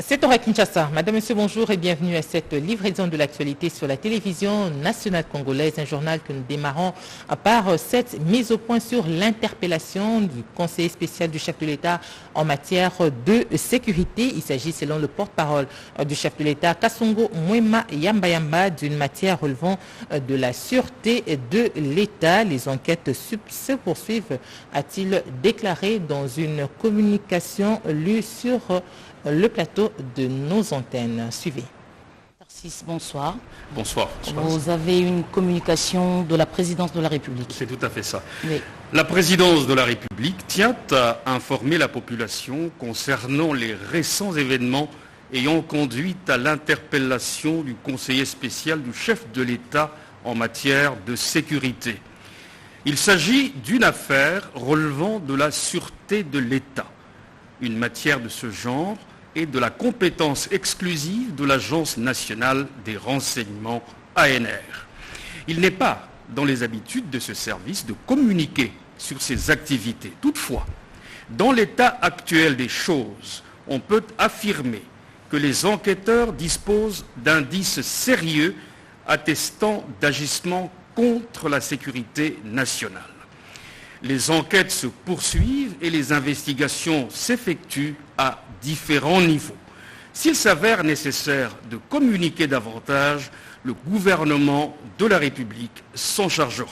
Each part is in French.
C'est Aura Kinshasa. Madame, Monsieur, bonjour et bienvenue à cette livraison de l'actualité sur la télévision nationale congolaise. Un journal que nous démarrons par cette mise au point sur l'interpellation du conseiller spécial du chef de l'État en matière de sécurité. Il s'agit, selon le porte-parole du chef de l'État, Kasongo Mwema Yamba, d'une matière relevant de la sûreté de l'État. Les enquêtes se poursuivent, a-t-il déclaré dans une communication lue sur le plateau de nos antennes. Suivez. Bonsoir. Bonsoir. Vous avez une communication de la présidence de la République. C'est tout à fait ça. Oui. La présidence de la République tient à informer la population concernant les récents événements ayant conduit à l'interpellation du conseiller spécial du chef de l'État en matière de sécurité. Il s'agit d'une affaire relevant de la sûreté de l'État. Une matière de ce genre est de la compétence exclusive de l'Agence nationale des renseignements ANR. Il n'est pas dans les habitudes de ce service de communiquer sur ses activités. Toutefois, dans l'état actuel des choses, on peut affirmer que les enquêteurs disposent d'indices sérieux attestant d'agissements contre la sécurité nationale. Les enquêtes se poursuivent et les investigations s'effectuent à différents niveaux. S'il s'avère nécessaire de communiquer davantage, le gouvernement de la République s'en chargera.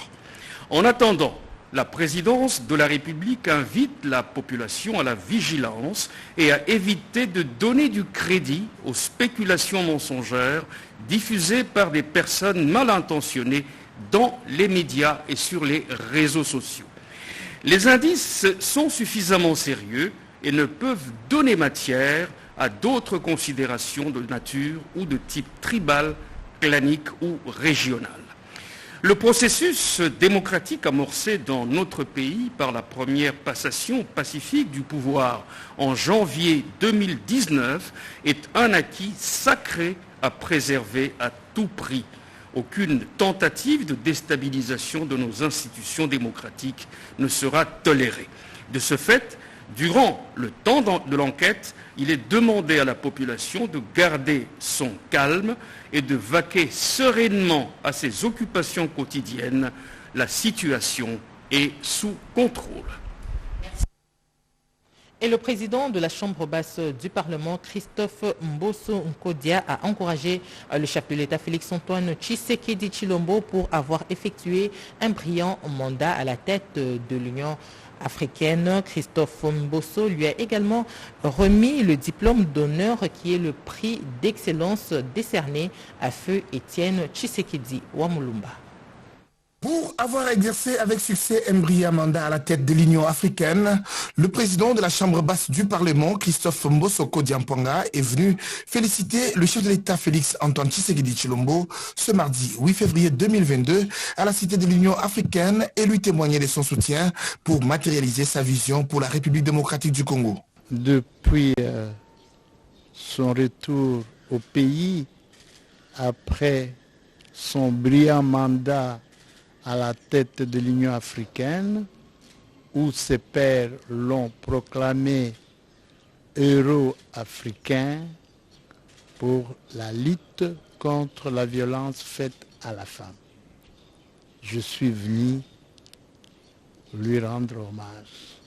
En attendant, la présidence de la République invite la population à la vigilance et à éviter de donner du crédit aux spéculations mensongères diffusées par des personnes mal intentionnées dans les médias et sur les réseaux sociaux. Les indices sont suffisamment sérieux et ne peuvent donner matière à d'autres considérations de nature ou de type tribal, clanique ou régional. Le processus démocratique amorcé dans notre pays par la première passation pacifique du pouvoir en janvier 2019 est un acquis sacré à préserver à tout prix. Aucune tentative de déstabilisation de nos institutions démocratiques ne sera tolérée. De ce fait, durant le temps de l'enquête, il est demandé à la population de garder son calme et de vaquer sereinement à ses occupations quotidiennes. La situation est sous contrôle. Et le président de la Chambre basse du Parlement, Christophe Mbosso Nkodia, a encouragé le chef de l'État Félix-Antoine Tshisekedi Tshilombo pour avoir effectué un brillant mandat à la tête de l'Union africaine. Christophe Mbosso lui a également remis le diplôme d'honneur qui est le prix d'excellence décerné à feu Étienne Tshisekedi Wamulumba. Pour avoir exercé avec succès un brillant mandat à la tête de l'Union africaine, le président de la Chambre basse du Parlement, Christophe Mbosso Kodiampanga, est venu féliciter le chef de l'État Félix-Antoine Tshisekedi Tshilombo ce mardi 8 février 2022 à la Cité de l'Union africaine et lui témoigner de son soutien pour matérialiser sa vision pour la République démocratique du Congo. Depuis son retour au pays, après son brillant mandat à la tête de l'Union africaine, où ses pairs l'ont proclamé héros africain pour la lutte contre la violence faite à la femme. Je suis venu lui rendre hommage.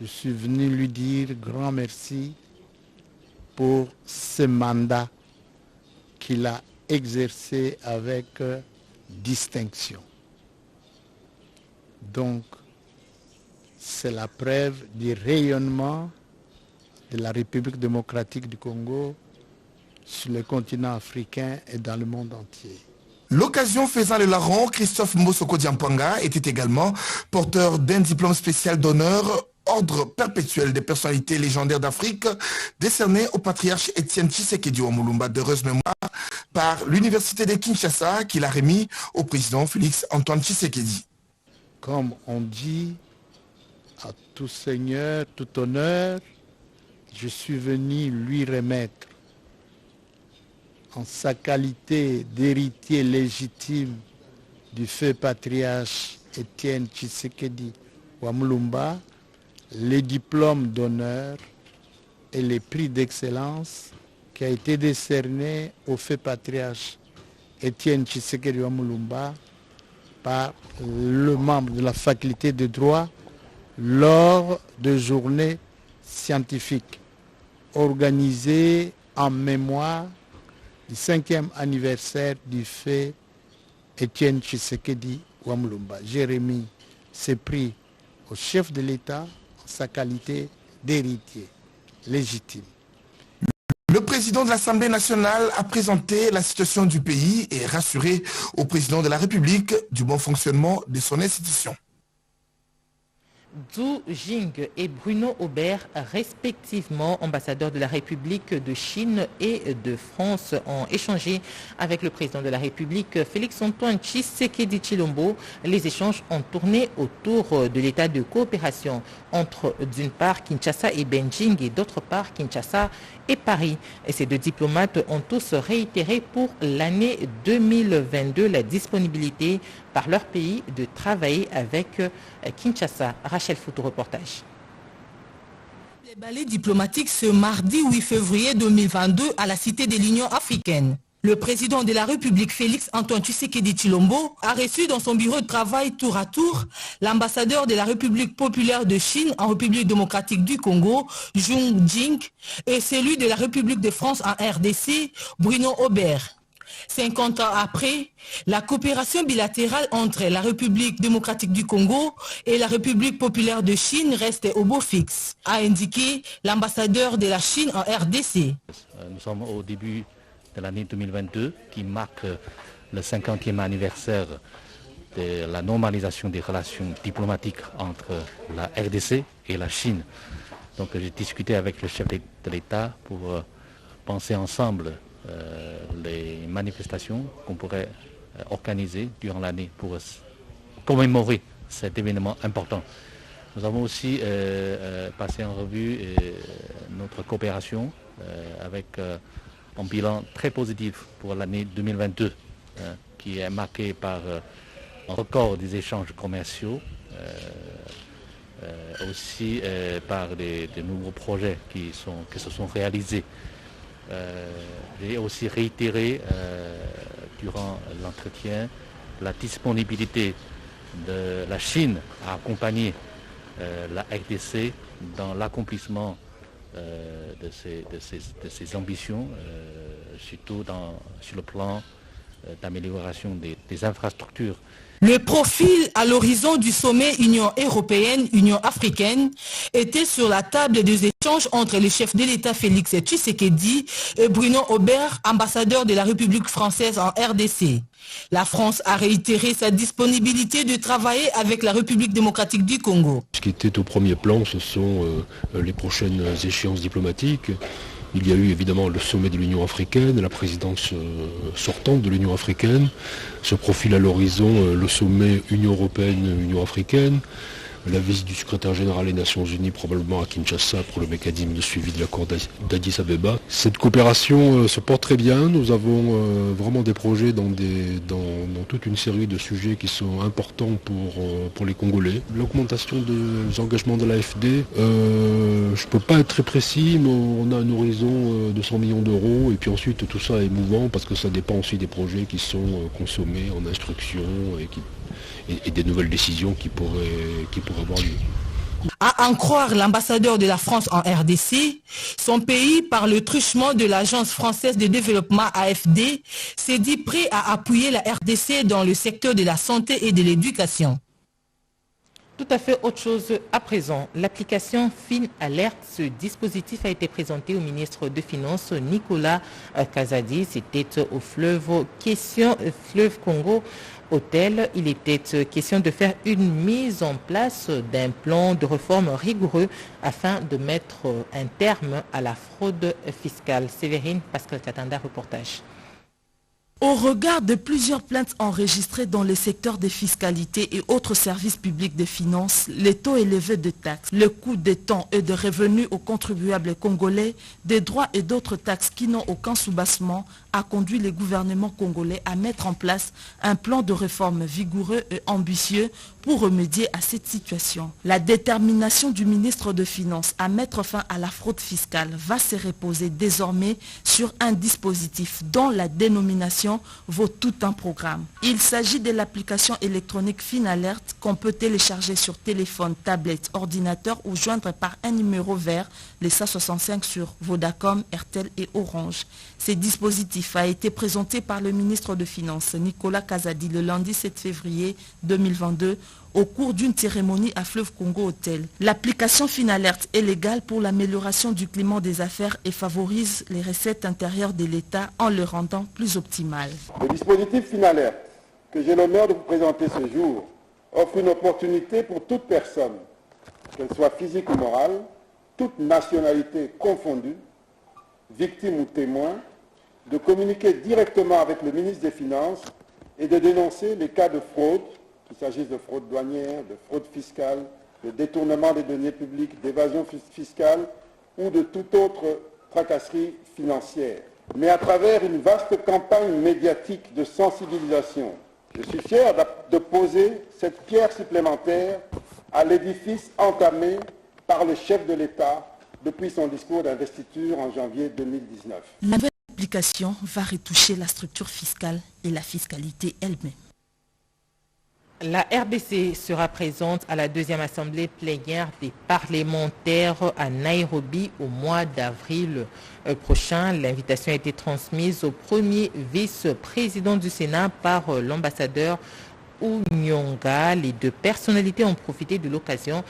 Je suis venu lui dire grand merci pour ce mandat qu'il a exercé avec distinction. Donc, c'est la preuve du rayonnement de la République démocratique du Congo sur le continent africain et dans le monde entier. L'occasion faisant le larron, Christophe Mbosso Kodiampanga était également porteur d'un diplôme spécial d'honneur ordre perpétuel des personnalités légendaires d'Afrique, décerné au patriarche Étienne Tshisekedi Wamulumba d'heureuse mémoire par l'université de Kinshasa qu'il a remis au président Félix-Antoine Tshisekedi. Comme on dit, à tout seigneur, tout honneur, je suis venu lui remettre en sa qualité d'héritier légitime du feu patriarche Étienne Tshisekedi Wamulumba les diplômes d'honneur et les prix d'excellence qui a été décerné au fait patriarche Étienne Tshisekedi Wamulumba par le membre de la faculté de droit lors de journées scientifiques organisées en mémoire du 5e anniversaire du fait Étienne Tshisekedi Wamulumba. J'ai remis ces prix au chef de l'État en sa qualité d'héritier légitime. Le président de l'Assemblée nationale a présenté la situation du pays et rassuré au président de la République du bon fonctionnement de son institution. Zhu Jing et Bruno Aubert, respectivement ambassadeurs de la République de Chine et de France, ont échangé avec le président de la République, Félix-Antoine Tshisekedi Tshilombo. Les échanges ont tourné autour de l'état de coopération entre, d'une part, Kinshasa et Beijing et d'autre part, Kinshasa et Paris. Et ces deux diplomates ont tous réitéré pour l'année 2022 la disponibilité par leur pays de travailler avec Kinshasa. Rachel Foutou, reportage. Les balais diplomatiques ce mardi 8 février 2022 à la Cité de l'Union africaine. Le président de la République, Félix-Antoine Tshisekedi Tshilombo, a reçu dans son bureau de travail tour à tour l'ambassadeur de la République populaire de Chine en République démocratique du Congo, Zhu Jing, et celui de la République de France en RDC, Bruno Aubert. 50 ans après, la coopération bilatérale entre la République démocratique du Congo et la République populaire de Chine reste au beau fixe, a indiqué l'ambassadeur de la Chine en RDC. Nous sommes au début de l'année 2022 qui marque le 50e anniversaire de la normalisation des relations diplomatiques entre la RDC et la Chine. Donc j'ai discuté avec le chef de l'État pour penser ensemble les manifestations qu'on pourrait organiser durant l'année pour commémorer cet événement important. Nous avons aussi passé en revue notre coopération avec un bilan très positif pour l'année 2022 qui est marqué par un record des échanges commerciaux, aussi par de nouveaux projets qui se sont réalisés. J'ai aussi réitéré durant l'entretien la disponibilité de la Chine à accompagner la RDC dans l'accomplissement de ses ambitions, surtout sur le plan d'amélioration des infrastructures. Le profil à l'horizon du sommet Union européenne-Union africaine était sur la table des échanges entre les chefs de l'État Félix Tshisekedi et Bruno Aubert, ambassadeur de la République française en RDC. La France a réitéré sa disponibilité de travailler avec la République démocratique du Congo. Ce qui était au premier plan, ce sont les prochaines échéances diplomatiques. Il y a eu évidemment le sommet de l'Union africaine, la présidence sortante de l'Union africaine. Se profile à l'horizon le sommet Union européenne-Union africaine. La visite du secrétaire général des Nations Unies probablement à Kinshasa pour le mécanisme de suivi de l'accord d'Addis Abeba. Cette coopération se porte très bien. Nous avons vraiment des projets dans toute une série de sujets qui sont importants pour les Congolais. L'augmentation des engagements de l'AFD, je ne peux pas être très précis, mais on a un horizon de 100 millions d'euros. Et puis ensuite tout ça est mouvant parce que ça dépend aussi des projets qui sont consommés en instruction et des nouvelles décisions qui pourraient avoir lieu. À en croire l'ambassadeur de la France en RDC, son pays, par le truchement de l'Agence française de développement AFD, s'est dit prêt à appuyer la RDC dans le secteur de la santé et de l'éducation. Tout à fait autre chose à présent. L'application FinAlert, ce dispositif a été présenté au ministre des Finances Nicolas Kazadi. C'était au fleuve Congo Hôtel. Il était question de faire une mise en place d'un plan de réforme rigoureux afin de mettre un terme à la fraude fiscale. Sévérine Pascal Katanda, reportage. Au regard de plusieurs plaintes enregistrées dans les secteurs des fiscalités et autres services publics des finances, les taux élevés de taxes, le coût des temps et de revenus aux contribuables congolais, des droits et d'autres taxes qui n'ont aucun soubassement, a conduit les gouvernements congolais à mettre en place un plan de réforme vigoureux et ambitieux pour remédier à cette situation. La détermination du ministre des Finances à mettre fin à la fraude fiscale va se reposer désormais sur un dispositif dont la dénomination vaut tout un programme. Il s'agit de l'application électronique FinAlert qu'on peut télécharger sur téléphone, tablette, ordinateur ou joindre par un numéro vert, les 165 sur Vodacom, RTL et Orange. Ce dispositif a été présenté par le ministre des Finances, Nicolas Kazadi, le lundi 7 février 2022, au cours d'une cérémonie à Fleuve Congo Hotel. L'application FinAlert est légale pour l'amélioration du climat des affaires et favorise les recettes intérieures de l'État en le rendant plus optimal. Le dispositif FinAlert, que j'ai l'honneur de vous présenter ce jour, offre une opportunité pour toute personne, qu'elle soit physique ou morale, toute nationalité confondue, victime ou témoin, de communiquer directement avec le ministre des Finances et de dénoncer les cas de fraude, qu'il s'agisse de fraude douanière, de fraude fiscale, de détournement des deniers publics, d'évasion fiscale ou de toute autre tracasserie financière. Mais à travers une vaste campagne médiatique de sensibilisation, je suis fier de poser cette pierre supplémentaire à l'édifice entamé par le chef de l'État depuis son discours d'investiture en janvier 2019. La nouvelle application va retoucher la structure fiscale et la fiscalité elle-même. La RDC sera présente à la deuxième assemblée plénière des parlementaires à Nairobi au mois d'avril prochain. L'invitation a été transmise au premier vice-président du Sénat par l'ambassadeur Unyonga. Les deux personnalités ont profité de l'occasion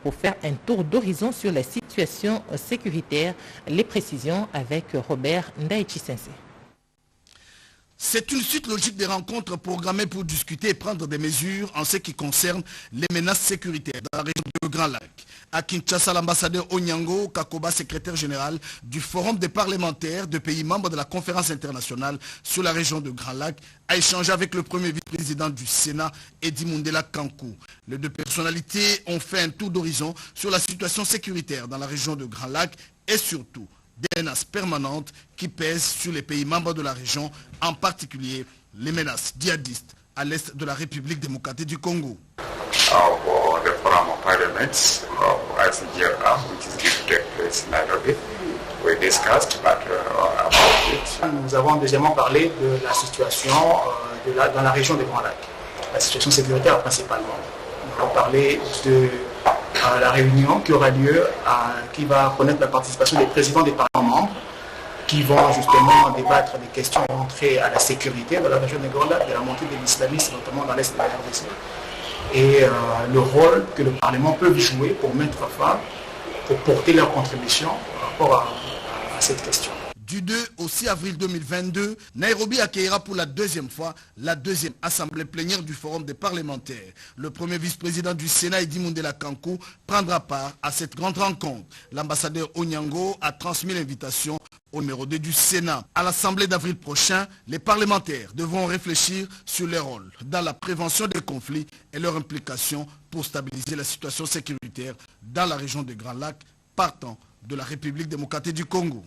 pour faire un tour d'horizon sur la situation sécuritaire. Les précisions avec Robert Ndaïchi-Sensé. C'est une suite logique des rencontres programmées pour discuter et prendre des mesures en ce qui concerne les menaces sécuritaires dans la région du Grand Lac. À Kinshasa, l'ambassadeur Onyango Kakoba, secrétaire général du Forum des parlementaires de pays membres de la conférence internationale sur la région de Grand Lac, a échangé avec le premier vice-président du Sénat, Edi Mundela Kankou. Les deux personnalités ont fait un tour d'horizon sur la situation sécuritaire dans la région de Grand Lac et surtout des menaces permanentes qui pèsent sur les pays membres de la région, en particulier les menaces djihadistes à l'est de la République démocratique du Congo. The Forum of Parliaments of ICGLR, which is due to take place in Nairobi. We discussed about it. Nous avons deuxièmement parlé de la situation dans la région des Grands Lacs, la situation sécuritaire principalement. Nous avons parlé de la réunion qui aura lieu, qui va connaître la participation des présidents des parlements qui vont justement débattre des questions rentrées à la sécurité dans la région des Grands Lacs, de la montée de l'islamisme, notamment dans l'est de la RDC, et le rôle que le Parlement peut jouer pour mettre fin, pour porter leur contribution par rapport à cette question. Du 2 au 6 avril 2022, Nairobi accueillera pour la deuxième fois la deuxième assemblée plénière du Forum des parlementaires. Le premier vice-président du Sénat, Edi Mundela Kankou, prendra part à cette grande rencontre. L'ambassadeur Onyango a transmis l'invitation au numéro 2 du Sénat. À l'assemblée d'avril prochain, les parlementaires devront réfléchir sur leur rôle dans la prévention des conflits et leur implication pour stabiliser la situation sécuritaire dans la région des Grands Lacs, partant de la République démocratique du Congo.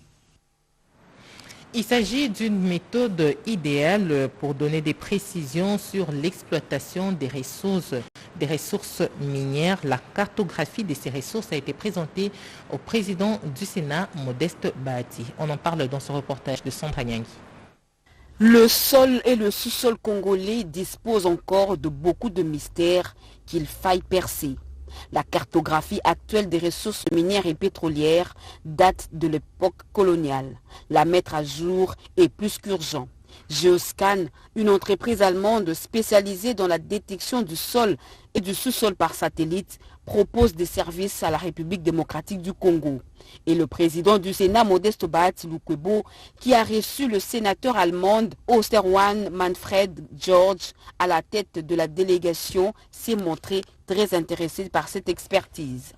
Il s'agit d'une méthode idéale pour donner des précisions sur l'exploitation des ressources minières. La cartographie de ces ressources a été présentée au président du Sénat, Modeste Bahati. On en parle dans ce reportage de Sandra Nyangui. Le sol et le sous-sol congolais disposent encore de beaucoup de mystères qu'il faille percer. La cartographie actuelle des ressources minières et pétrolières date de l'époque coloniale. La mettre à jour est plus qu'urgent. Geoscan, une entreprise allemande spécialisée dans la détection du sol et du sous-sol par satellite, propose des services à la République démocratique du Congo. Et le président du Sénat, Modeste Bahati Lukwebo, qui a reçu le sénateur allemand Osterwan Manfred George à la tête de la délégation, s'est montré très intéressé par cette expertise.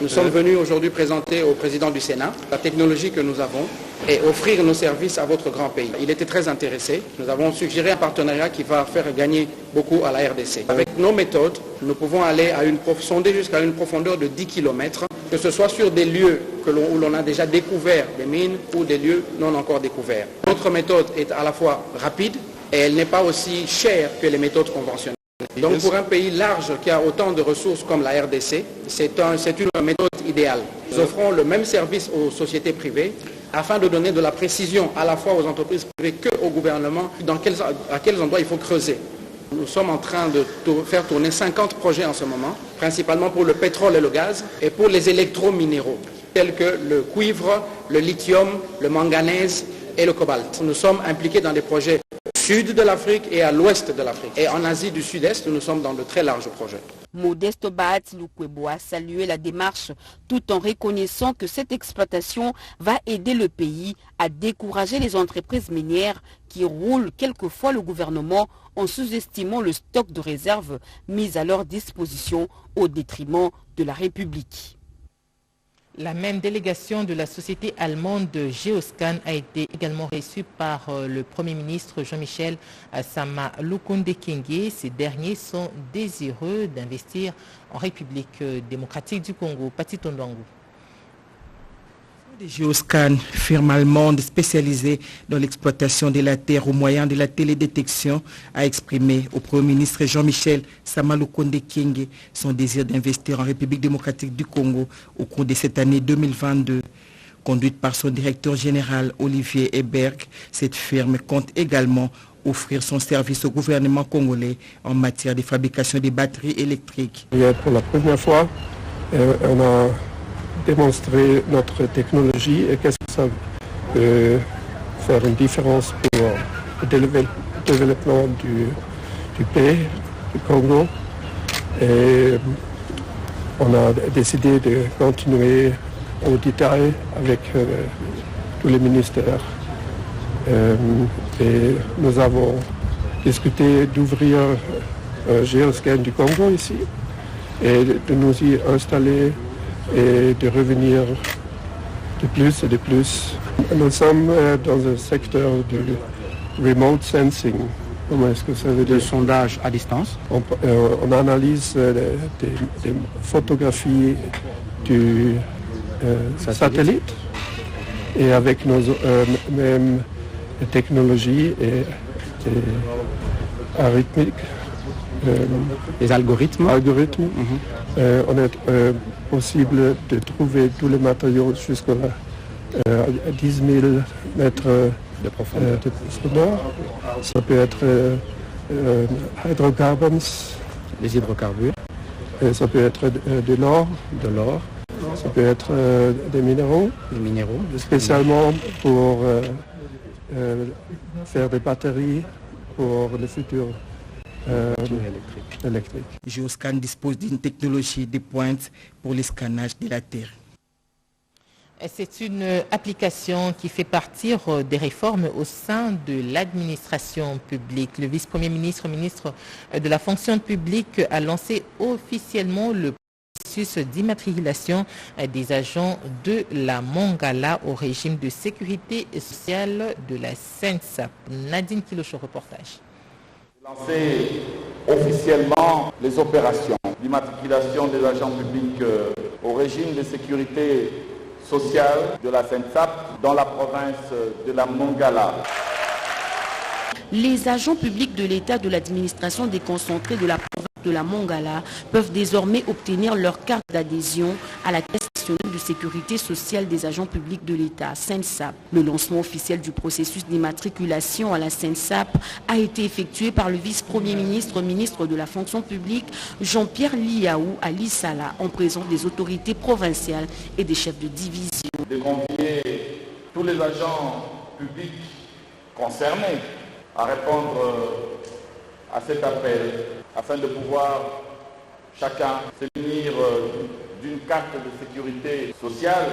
Nous sommes venus aujourd'hui présenter au président du Sénat la technologie que nous avons et offrir nos services à votre grand pays. Il était très intéressé. Nous avons suggéré un partenariat qui va faire gagner beaucoup à la RDC. Avec nos méthodes, nous pouvons aller sonder jusqu'à une profondeur de 10 km, que ce soit sur des lieux où l'on a déjà découvert des mines ou des lieux non encore découverts. Notre méthode est à la fois rapide et elle n'est pas aussi chère que les méthodes conventionnelles. Donc pour un pays large qui a autant de ressources comme la RDC, c'est une méthode idéale. Nous offrons le même service aux sociétés privées afin de donner de la précision à la fois aux entreprises privées qu'au gouvernement à quels endroits il faut creuser. Nous sommes en train de faire tourner 50 projets en ce moment, principalement pour le pétrole et le gaz et pour les électrominéraux, tels que le cuivre, le lithium, le manganèse et le cobalt. Nous sommes impliqués dans des projets au sud de l'Afrique et à l'ouest de l'Afrique. Et en Asie du Sud-Est, nous sommes dans de très larges projets. Modeste Bahati Lukwebo a salué la démarche tout en reconnaissant que cette exploitation va aider le pays à décourager les entreprises minières qui roulent quelquefois le gouvernement en sous-estimant le stock de réserves mis à leur disposition au détriment de la République. La même délégation de la société allemande Geoscan a été également reçue par le Premier ministre Jean-Michel Sama Lukonde Kyenge. Ces derniers sont désireux d'investir en République démocratique du Congo. Pati Tondwangu. Geoscan, firme allemande spécialisée dans l'exploitation de la terre au moyen de la télédétection, a exprimé au Premier ministre Jean-Michel Sama Lukonde Kyenge son désir d'investir en République démocratique du Congo au cours de cette année 2022. Conduite par son directeur général Olivier Eberg, cette firme compte également offrir son service au gouvernement congolais en matière de fabrication des batteries électriques. Pour la première fois, on a démontrer notre technologie et qu'est-ce que ça peut faire une différence pour le développement du pays, du Congo. Et on a décidé de continuer au détail avec tous les ministères. Et nous avons discuté d'ouvrir Geoscan du Congo ici et de nous y installer et de revenir de plus et de plus. Nous sommes dans un secteur du remote sensing. Comment est-ce que ça veut dire? Le sondage à distance. On analyse des photographies du satellite et avec nos mêmes technologies et arithmiques. Les algorithmes. On est possible de trouver tous les matériaux jusqu'à 10 000 mètres de profondeur. Ça peut être hydrocarbons. Les hydrocarbures. Et ça peut être de l'or. Ça peut être des minéraux. Spécialement pour faire des batteries pour le futur. Électrique. Geoscan dispose d'une technologie de pointe pour le scannage de la Terre. C'est une application qui fait partie des réformes au sein de l'administration publique. Le vice-premier ministre, ministre de la fonction publique, a lancé officiellement le processus d'immatriculation des agents de la Mongala au régime de sécurité sociale de la SENSAP. Nadine Kilocho, reportage. Lancer officiellement les opérations d'immatriculation des agents publics au régime de sécurité sociale de la SENSAP dans la province de la Mongala. Les agents publics de l'État de l'administration déconcentrée de la province de la Mongala peuvent désormais obtenir leur carte d'adhésion à la Caisse nationale de sécurité sociale des agents publics de l'État, SENSAP. Le lancement officiel du processus d'immatriculation à la SENSAP a été effectué par le vice-premier ministre, ministre de la fonction publique, Jean-Pierre Liaou à Lissala, en présence des autorités provinciales et des chefs de division. De convier tous les agents publics concernés à répondre à cet appel afin de pouvoir chacun se munir d'une carte de sécurité sociale.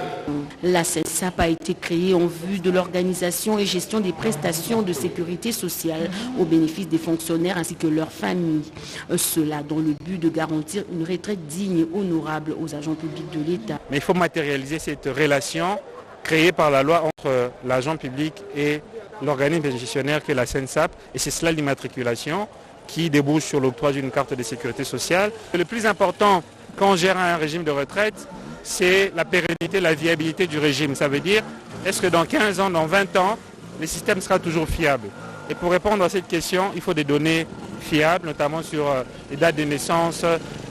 La SENSAP a été créée en vue de l'organisation et gestion des prestations de sécurité sociale au bénéfice des fonctionnaires ainsi que leurs familles. Cela dans le but de garantir une retraite digne et honorable aux agents publics de l'État. Mais il faut matérialiser cette relation créé par la loi entre l'agent public et l'organisme gestionnaire qui est la SENSAP, et c'est cela l'immatriculation qui débouche sur l'octroi d'une carte de sécurité sociale. Le plus important quand on gère un régime de retraite, c'est la pérennité, la viabilité du régime. Ça veut dire, est-ce que dans 15 ans, dans 20 ans, le système sera toujours fiable? Et pour répondre à cette question, il faut des données fiables, notamment sur les dates de naissance,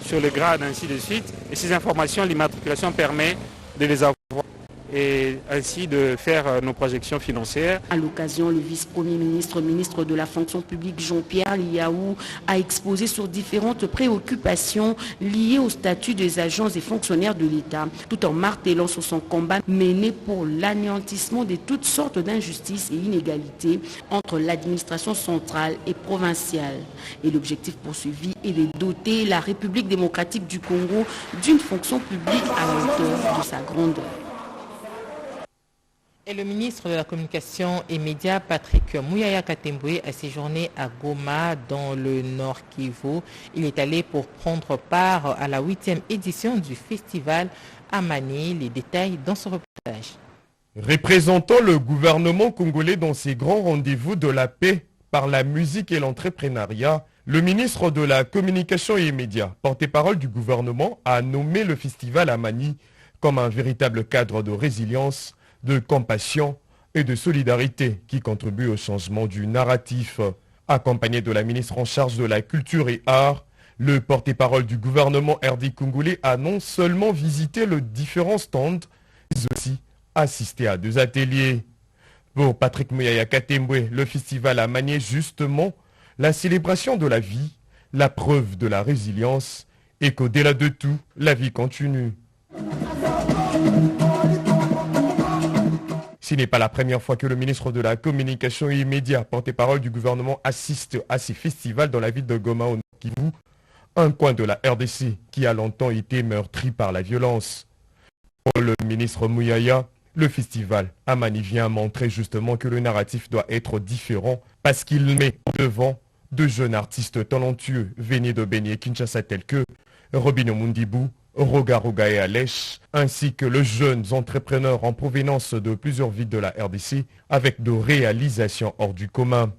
sur le grade, ainsi de suite. Et ces informations, l'immatriculation permet de les avoir et ainsi de faire nos projections financières. À l'occasion, le vice-premier ministre, ministre de la fonction publique Jean-Pierre Liaou a exposé sur différentes préoccupations liées au statut des agents et fonctionnaires de l'État, tout en martelant sur son combat mené pour l'anéantissement de toutes sortes d'injustices et inégalités entre l'administration centrale et provinciale. Et l'objectif poursuivi est de doter la République démocratique du Congo d'une fonction publique à la hauteur de sa grandeur. Et le ministre de la Communication et Médias, Patrick Muyaya Katembwe, a séjourné à Goma, dans le Nord Kivu. Il est allé pour prendre part à la 8e édition du festival Amani. Les détails dans ce reportage. Représentant le gouvernement congolais dans ses grands rendez-vous de la paix par la musique et l'entrepreneuriat, le ministre de la Communication et Médias, porte-parole du gouvernement, a nommé le festival Amani comme un véritable cadre de résilience, de compassion et de solidarité qui contribue au changement du narratif. Accompagné de la ministre en charge de la culture et art, le porte-parole du gouvernement RD congolais a non seulement visité les différents stands, mais aussi assisté à 2 ateliers. Pour Patrick Muyaya Katembwe, le festival a manié justement la célébration de la vie, la preuve de la résilience et qu'au-delà de tout, la vie continue. Ce n'est pas la première fois que le ministre de la Communication et Médias, porte-parole du gouvernement, assiste à ces festivals dans la ville de Goma au Nord Kivu, un coin de la RDC qui a longtemps été meurtri par la violence. Pour le ministre Muyaya, le festival Amani vient montrer justement que le narratif doit être différent parce qu'il met en devant de jeunes artistes talentueux venus de Béni et Kinshasa tels que Robinho Mundibou, Roga Roga et Alèche, ainsi que les jeunes entrepreneurs en provenance de plusieurs villes de la RDC avec de réalisations hors du commun.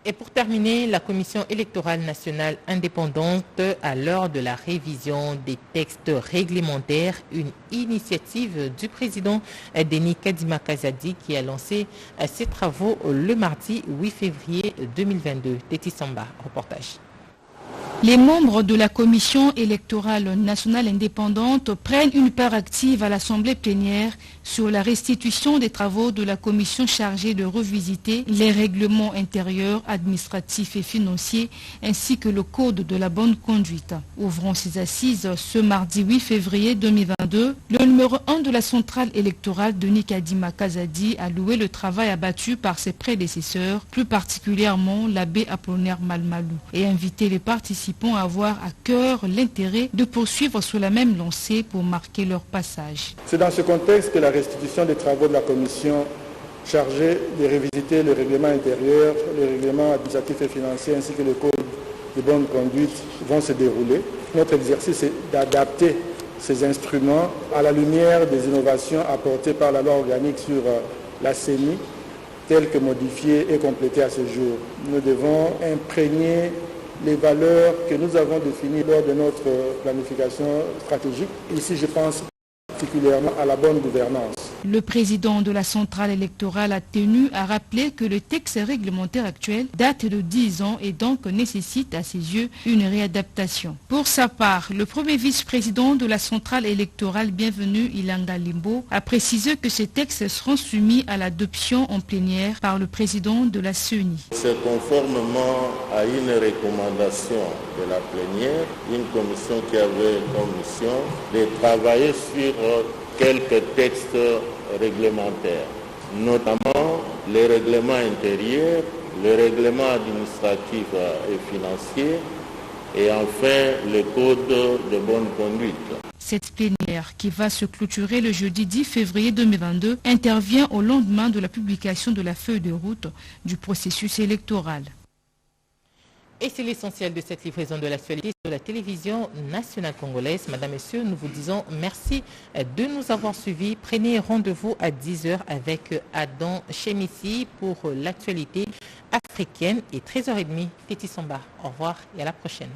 Et pour terminer, la Commission électorale nationale indépendante, à l'heure de la révision des textes réglementaires, une initiative du président Denis Kadima Kazadi qui a lancé ses travaux le mardi 8 février 2022. Téti Samba, reportage. Les membres de la Commission électorale nationale indépendante prennent une part active à l'Assemblée plénière sur la restitution des travaux de la commission chargée de revisiter les règlements intérieurs, administratifs et financiers ainsi que le code de la bonne conduite. Ouvrant ses assises ce mardi 8 février 2022, le numéro 1 de la centrale électorale, Denis Kadima Kazadi, a loué le travail abattu par ses prédécesseurs, plus particulièrement l'abbé Apollinaire Malmalou, et invité les participants à avoir à cœur l'intérêt de poursuivre sur la même lancée pour marquer leur passage. C'est dans ce contexte que la restitution des travaux de la commission chargée de revisiter le règlement intérieur, le règlement administratif et financier ainsi que le code de bonne conduite vont se dérouler. Notre exercice est d'adapter ces instruments à la lumière des innovations apportées par la loi organique sur la CENI, telle que modifiée et complétée à ce jour. Nous devons imprégner les valeurs que nous avons définies lors de notre planification stratégique. Ici, je pense particulièrement à la bonne gouvernance. Le président de la centrale électorale a tenu à rappeler que le texte réglementaire actuel date de 10 ans et donc nécessite à ses yeux une réadaptation. Pour sa part, le premier vice-président de la centrale électorale, Bienvenu Ilanga Limbo, a précisé que ces textes seront soumis à l'adoption en plénière par le président de la CENI. C'est conformément à une recommandation de la plénière, une commission qui avait comme mission de travailler sur quelques textes réglementaires, notamment les règlements intérieurs, les règlements administratifs et financiers et enfin le code de bonne conduite. Cette plénière, qui va se clôturer le jeudi 10 février 2022, intervient au lendemain de la publication de la feuille de route du processus électoral. Et c'est l'essentiel de cette livraison de l'actualité sur la télévision nationale congolaise. Madame, Messieurs, nous vous disons merci de nous avoir suivis. Prenez rendez-vous à 10h avec Adam Chemissi pour l'actualité africaine et 13h30. Téti Samba. Au revoir et à la prochaine.